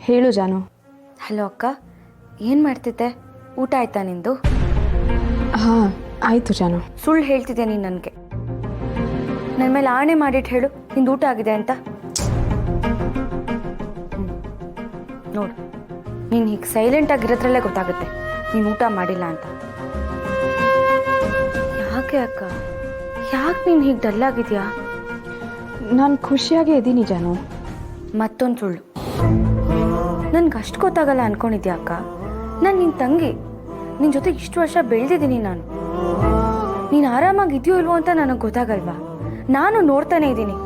ಹೇಳು ಜಾನು. ಹಲೋ ಅಕ್ಕ, ಏನು ಮಾಡ್ತಿದ್ದೆ? ಊಟ ಆಯ್ತಾ ನಿಂದು? ಹಾಂ ಆಯಿತು ಜಾನು. ಸುಳ್ಳು ಹೇಳ್ತಿದ್ದೆ ನೀನು ನನಗೆ. ನನ್ನ ಮೇಲೆ ಆಣೆ ಮಾಡಿಟ್ಟು ಹೇಳು ನಿಂದು ಊಟ ಆಗಿದೆ ಅಂತ. ನೋಡು, ನೀನು ಹೀಗೆ ಸೈಲೆಂಟ್ ಆಗಿರೋದ್ರಲ್ಲೇ ಗೊತ್ತಾಗುತ್ತೆ ನೀನು ಊಟ ಮಾಡಿಲ್ಲ ಅಂತ. ಯಾಕೆ ಅಕ್ಕ, ಯಾಕೆ ನೀನು ಹೀಗೆ ಡಲ್ ಆಗಿದೆಯಾ? ನಾನು ಖುಷಿಯಾಗೇ ಇದ್ದೀನಿ ಜಾನು. ಮತ್ತೊಂದು ಸುಳ್ಳು. ನನ್ಗೆ ಅಷ್ಟು ಗೊತ್ತಾಗಲ್ಲ ಅನ್ಕೊಂಡಿದ್ಯಾ ಅಕ್ಕ? ನಾನು ನಿನ್ನ ತಂಗಿ, ನಿನ್ನ ಜೊತೆ ಇಷ್ಟು ವರ್ಷ ಬೆಳೆದಿದ್ದೀನಿ ನಾನು. ನೀನು ಆರಾಮಾಗಿದೆಯೋ ಇಲ್ವೋ ಅಂತ ನನಗೆ ಗೊತ್ತಾಗಲ್ವಾ? ನಾನು ನೋಡ್ತಾನೆ ಇದ್ದೀನಿ.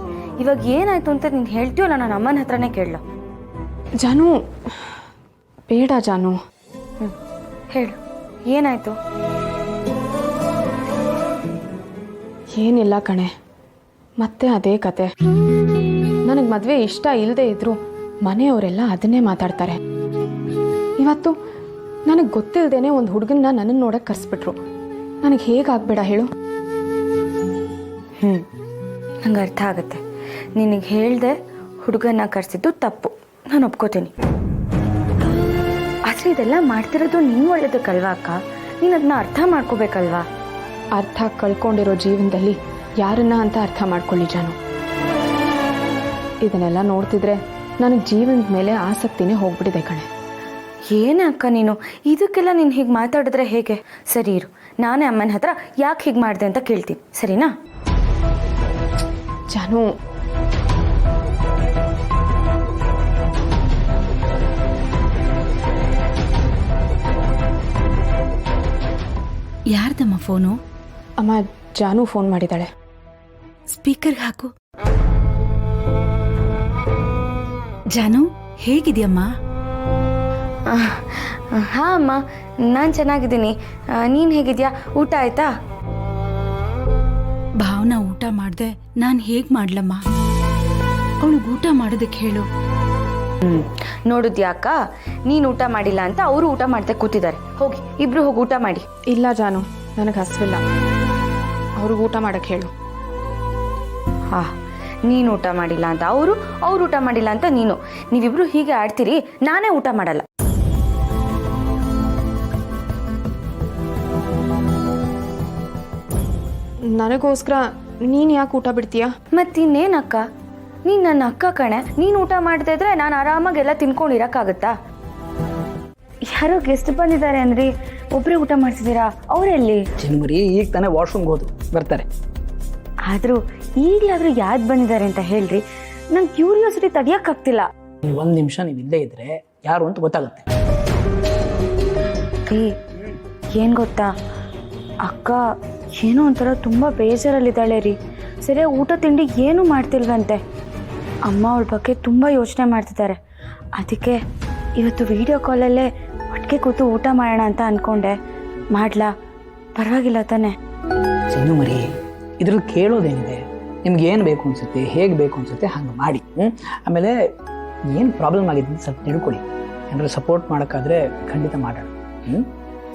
ಇವಾಗ ಏನಾಯ್ತು ಅಂತ ನೀನು ಹೇಳ್ತೀಯೋ ನಾನು ನನ್ನ ಅಮ್ಮನ ಹತ್ರನೇ ಕೇಳಲ್ಲ. ಜಾನು ಬೇಡ ಜಾನು. ಹೇಳು, ಏನಾಯ್ತು? ಏನಿಲ್ಲ ಕಣೆ, ಮತ್ತೆ ಅದೇ ಕತೆ. ನನಗೆ ಮದುವೆ ಇಷ್ಟ ಇಲ್ಲದೆ ಇದ್ದರೂ ಮನೆಯವರೆಲ್ಲ ಅದನ್ನೇ ಮಾತಾಡ್ತಾರೆ. ಇವತ್ತು ನನಗೆ ಗೊತ್ತಿಲ್ಲದೇನೆ ಒಂದು ಹುಡುಗನ್ನ ನನ್ನನ್ನು ನೋಡಕ್ಕೆ ಕರೆಸ್ಬಿಟ್ರು. ನನಗೆ ಹೇಗಾಗಬೇಡ ಹೇಳು? ನಂಗೆ ಅರ್ಥ ಆಗುತ್ತೆ. ನಿನಗೆ ಹೇಳ್ದೆ ಹುಡುಗನ್ನ ಕರೆಸಿದ್ದು ತಪ್ಪು, ನಾನು ಒಪ್ಕೋತೀನಿ. ಆದರೆ ಇದೆಲ್ಲ ಮಾಡ್ತಿರೋದು ನೀನು ಒಳ್ಳೇದಕ್ಕಲ್ವಾ ಅಕ್ಕ? ನೀನು ಅದನ್ನ ಅರ್ಥ ಮಾಡ್ಕೋಬೇಕಲ್ವಾ? ಅರ್ಥ ಕಳ್ಕೊಂಡಿರೋ ಜೀವನದಲ್ಲಿ ಯಾರನ್ನ ಅಂತ ಅರ್ಥ ಮಾಡ್ಕೊಳ್ಳಿ ಜಾನು. ಇದನ್ನೆಲ್ಲ ನೋಡ್ತಿದ್ರೆ ನನಗೆ ಜೀವನದ ಮೇಲೆ ಆಸಕ್ತಿನೇ ಹೋಗ್ಬಿಟ್ಟಿದೆ ಕಣೆ. ಏನೇ ಅಕ್ಕ ನೀನು, ಇದಕ್ಕೆಲ್ಲ ನೀನು ಹೀಗೆ ಮಾತಾಡಿದ್ರೆ ಹೇಗೆ? ಸರಿ ಇರು, ನಾನೇ ಅಮ್ಮನ ಹತ್ರ ಯಾಕೆ ಹೀಗೆ ಮಾಡಿದೆ ಅಂತ ಕೇಳ್ತೀನಿ, ಸರಿನಾ? ಜಾನು, ಯಾರ್ದಮ್ಮ ಫೋನು? ಅಮ್ಮ, ಜಾನು ಫೋನ್ ಮಾಡಿದ್ದಾಳೆ. ಸ್ಪೀಕರ್ಗೆ ಹಾಕು. ಜಾನು, ಹೇಗಿದೆಯಮ್ಮ? ಹಾಂ ಅಮ್ಮ, ನಾನು ಚೆನ್ನಾಗಿದ್ದೀನಿ. ನೀನು ಹೇಗಿದ್ಯಾ? ಊಟ ಆಯ್ತಾ? ಭಾವನಾ ಊಟ ಮಾಡ್ದೆ ನಾನು ಹೇಗೆ ಮಾಡ್ಲಮ್ಮ? ಅವಳಿಗೆ ಊಟ ಮಾಡೋದಕ್ಕೆ ಹೇಳು. ನೋಡಿದ್ಯಾ ಅಕ್ಕ, ನೀನು ಊಟ ಮಾಡಿಲ್ಲ ಅಂತ ಅವರು ಊಟ ಮಾಡ್ದೆ ಕೂತಿದ್ದಾರೆ. ಹೋಗಿ ಇಬ್ರು ಹೋಗಿ ಊಟ ಮಾಡಿ. ಇಲ್ಲ ಜಾನು, ನನಗೆ ಹಸಿವಿಲ್ಲ. ಅವ್ರಿಗೆ ಊಟ ಮಾಡಕ್ಕೆ ಹೇಳು. ನೀನು ಊಟ ಮಾಡಿಲ್ಲ ಅಂತ ಅವರು ಊಟ ಮಾಡಿಲ್ಲ ಅಂತ ನೀನು, ನೀವಿಬ್ರು ಹೀಗೆ ಆಡ್ತೀರಿ. ನಾನೇ ಊಟ ಮಾಡಲ್ಲ. ನನಗೋಸ್ಕರ ನೀನು ಯಾಕೆ ಊಟ ಬಿಡ್ತೀಯಾ? ಮತ್ತಿನ್ನೇನಕ್ಕ, ನೀನು ನನ್ನ ಅಕ್ಕ ಕಣೆ. ನೀನು ಊಟ ಮಾಡ್ತಾ ಇದ್ರೆ ನಾನು ಆರಾಮಾಗಿ ಎಲ್ಲ ತಿನ್ಕೊಂಡಿರಕ್ಕಾಗತ್ತಾ? ಯಾರೋ ಗೆಸ್ಟ್ ಬಂದಿದ್ದಾರೆ ಅಂದ್ರಿ, ಒಬ್ಬರೇ ಊಟ ಮಾಡ್ತಿದ್ದೀರಾ? ಅವರೆಲ್ಲಿ? ಚಿನ್ಮರಿ ಈಗ ತಾನೇ ವಾಶ್ರೂಮ್ಗೆ ಹೋದ್ರು, ಬರ್ತಾರೆ. ಆದರೂ ಈಗಲಾದರೂ ಯಾವ್ದು ಬಂದಿದ್ದಾರೆ ಅಂತ ಹೇಳ್ರಿ, ನಂಗೆ ಕ್ಯೂರಿಯಾಸಿಟಿ ತಡಿಯೋಕ್ಕಾಗ್ತಿಲ್ಲ. ಒಂದು ನಿಮಿಷ ನೀವು ಇಲ್ಲೇ ಇದ್ರೆ ಯಾರು ಅಂತ ಗೊತ್ತಾಗುತ್ತೆ. ಏನು ಗೊತ್ತಾ, ಅಕ್ಕ ಏನೋ ಒಂಥರ ತುಂಬ ಬೇಜಾರಲ್ಲಿದ್ದಾಳೆ ರೀ. ಸರಿಯಾಗಿ ಊಟ ತಿಂಡಿ ಏನೂ ಮಾಡ್ತಿಲ್ವಂತೆ. ಅಮ್ಮ ಅವಳ ಬಗ್ಗೆ ತುಂಬ ಯೋಚನೆ ಮಾಡ್ತಿದ್ದಾರೆ. ಅದಕ್ಕೆ ಇವತ್ತು ವಿಡಿಯೋ ಕಾಲಲ್ಲೇ ಒಟ್ಟಿಗೆ ಕೂತು ಊಟ ಮಾಡೋಣ ಅಂತ ಅಂದ್ಕೊಂಡೆ. ಮಾಡ್ಲಾ? ಪರವಾಗಿಲ್ಲ ತಾನೆ? ಚಿನ್ನುಮರಿ, ಇದ್ರಲ್ಲಿ ಕೇಳೋದೇನಿದೆ? ನಿಮ್ಗೆ ಏನು ಬೇಕು ಅನ್ಸುತ್ತೆ, ಹೇಗೆ ಬೇಕು ಅನ್ಸುತ್ತೆ ಹಂಗೆ ಮಾಡಿ. ಆಮೇಲೆ ಏನು ಪ್ರಾಬ್ಲಮ್ ಆಗಿದೆ ಅಂತ ಸ್ವಲ್ಪ ತಿಳ್ಕೊಳ್ಳಿ. ಏನಾದ್ರು ಸಪೋರ್ಟ್ ಮಾಡೋಕ್ಕಾದ್ರೆ ಖಂಡಿತ ಮಾಡೋಣ.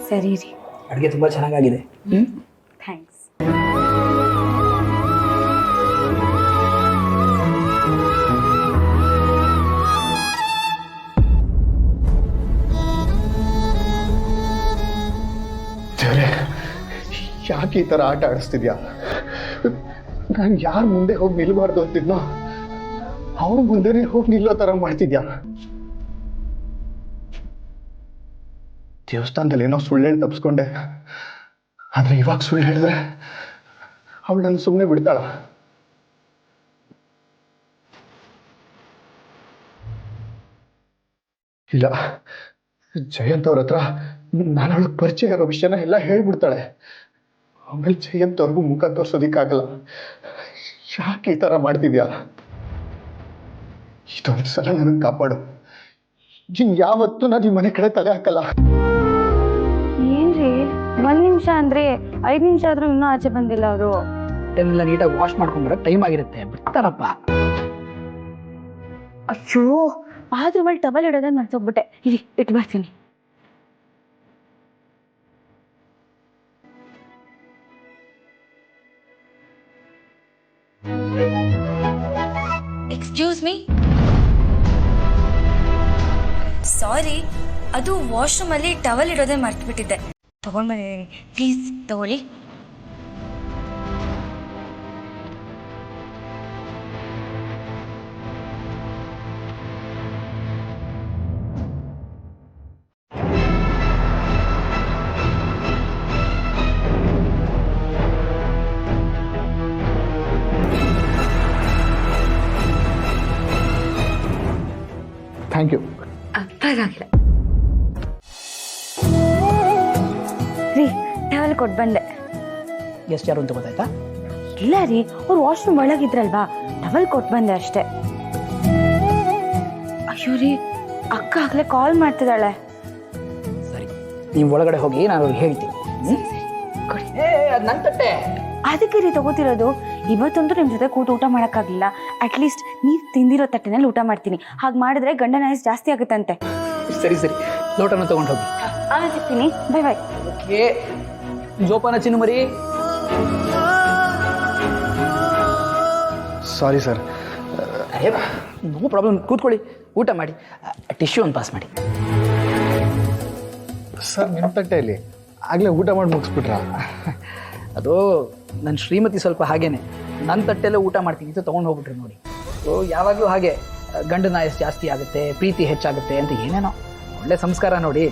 ಸರಿ ರೀ. ಅಡುಗೆ ತುಂಬ ಚೆನ್ನಾಗಾಗಿದೆ. ಥ್ಯಾಂಕ್ಸ್. ದೇವ್ರೆ, ಯಾಕೆ ಈ ಥರ ಆಟ ಆಡಿಸ್ತಿದ್ಯಾ? ನಾನು ಯಾರ ಮುಂದೆ ಹೋಗಿ ನಿಲ್ಬಾರ್ದು ಅಂತಿದ್ನೋ ಅವ್ರ ಮುಂದೆನೇ ಹೋಗಿ ನಿಲ್ಲೋ ಥರ ಮಾಡ್ತಿದ್ಯಾ? ದೇವಸ್ಥಾನದಲ್ಲಿ ಏನೋ ಸುಳ್ಳು ಹೇಳಿ ತಪ್ಪಿಸ್ಕೊಂಡೆ. ಆದರೆ ಇವಾಗ ಸುಳ್ಳು ಹೇಳಿದ್ರೆ ಅವಳು ನನ್ನ ಸುಮ್ಮನೆ ಬಿಡ್ತಾಳ? ಇಲ್ಲ, ಜಯಂತ್ ಅವ್ರ ಹತ್ರ ನಾನು ಅವಳಿಗೆ ಪರಿಚಯ ಇರೋ ವಿಷಯನ ಎಲ್ಲ ಹೇಳ್ಬಿಡ್ತಾಳೆ. ಆಮೇಲೆ ಜಯಂತ್ ಅವ್ರಿಗೂ ಮುಖ ತೋರ್ಸೋದಿಕ್ಕಾಗಲ್ಲ. ಯಾಕೆ ಈ ಥರ ಮಾಡ್ತಿದ್ಯಾ? ಇದೊಂದು ಸಲ ನನಗೆ ಕಾಪಾಡು. ಯಾವತ್ತೂ ನಾನು ಈ ಮನೆ ಕಡೆ ತಲೆ ಹಾಕಲ್ಲ. ಏನ್ರಿ, 1 ನಿಮಿಷ ಅಂದ್ರೆ 5 ನಿಮಿಷ ಆದ್ರೂ ಇನ್ನೂ ಆಚೆ ಬಂದಿಲ್ಲ ಅವರು. ಎಲ್ಲ ನೀಟಾಗಿ ವಾಶ್ ಮಾಡ್ಕೊಂಡ್ಬರಕ್ಕೆ ಟೈಮ್ ಆಗಿರುತ್ತೆ, ಬಿಡ್ತಾರಪ್ಪ. ಅಯ್ಯೋ, ಆದ್ರೂ ಮೇಲೆ ಟವಲ್ ಇಡೋದನ್ನ ಮರ್ತೋಗ್ಬಿಟ್ಟೆ. ಇರಿ, ಇಟ್ಟು ಬರ್ತೀನಿ. Excuse me. ಸಾರಿ, ಅದು ವಾಶ್ರೂಮಲ್ಲಿ ಟವಲ್ ಇಡೋದೇ ಮರ್ತ್ಬಿಟ್ಟಿದ್ದೆ. ತಗೊಂಡ್ಬಂದಿದ್ದೀನಿ, ಪ್ಲೀಸ್ ತಗೊಳ್ಳಿ. Thank you. ಪರವಾಗಿಲ್ಲ ರೀ, ಟವಲ್ ಕೊಟ್ಟು ಬಂದೆ. ಎಷ್ಟು ಯಾರು ಅಂತ ಗೊತ್ತಾಯ್ತಾ? ಇಲ್ಲ ರೀ, ಅವ್ರು ವಾಶ್ರೂಮ್ ಒಳಗಿದ್ರಲ್ವಾ, ಟವಲ್ ಕೊಟ್ಟು ಬಂದೆ ಅಷ್ಟೇ. ಅಯ್ಯೋ ರೀ, ಅಕ್ಕ ಆಗ್ಲೇ ಕಾಲ್ ಮಾಡ್ತಿದ್ದಾಳೆ. ಸರಿ, ನೀವು ಒಳಗಡೆ ಹೋಗಿ ನಾನು ಅವ್ರಿಗೆ ಹೇಳ್ತೀನಿ. ಕೊಡಿ. ಅದು ನನ್ನ ತಟ್ಟೆ. ಅದಕ್ಕೆ ರೀ ತಗೋತಿರೋದು. ಇವತ್ತಂತೂ ನಿಮ್ಮ ಜೊತೆ ಕೂತು ಊಟ ಮಾಡೋಕ್ಕಾಗಲಿಲ್ಲ. ಅಟ್ಲೀಸ್ಟ್ ನೀವು ತಿಂದಿರೋ ತಟ್ಟೆನಲ್ಲಿ ಊಟ ಮಾಡ್ತೀನಿ. ಹಾಗೆ ಮಾಡಿದ್ರೆ ಗಂಡನ ಆಯಸ್ ಜಾಸ್ತಿ ಆಗುತ್ತಂತೆ. ಸರಿ ಸರಿ, ಲೋಟನ ತಗೊಂಡು ಹೋಗಿ. ಆಮೇಲೆ ಸಿಗ್ತೀನಿ, ಬೈ ಬೈ. ಓಕೆ, ಜೋಪಾನ ಚಿನ್ನು ಮರಿ. Sorry sir. ಅರೇ ನೋ ಪ್ರಾಬ್ಲಮ್, ಕೂತ್ಕೊಳ್ಳಿ, ಊಟ ಮಾಡಿ. ಟಿಶ್ಯೂ ಒಂದು ಪಾಸ್ ಮಾಡಿ. ಸರ್, ನಿಮ್ಮ ತಟ್ಟೆಯಲ್ಲಿ ಆಗಲೇ ಊಟ ಮಾಡಿ ಮುಗಿಸ್ಬಿಟ್ರಾ? ಅದು ನನ್ನ ಶ್ರೀಮತಿ ಸ್ವಲ್ಪ ಹಾಗೇನೆ, ನನ್ನ ತಟ್ಟೆಲ್ಲೇ ಊಟ ಮಾಡ್ತೀನಿ ಅಂತ ತೊಗೊಂಡು ಹೋಗ್ಬಿಟ್ರಿ ನೋಡಿ. ಸೊ ಯಾವಾಗಲೂ ಹಾಗೆ ಗಂಡನ ಆಯಸ್ ಜಾಸ್ತಿ ಆಗುತ್ತೆ, ಪ್ರೀತಿ ಹೆಚ್ಚಾಗುತ್ತೆ ಅಂತ ಏನೇನೋ ಒಳ್ಳೆ ಸಂಸ್ಕಾರ ನೋಡಿ.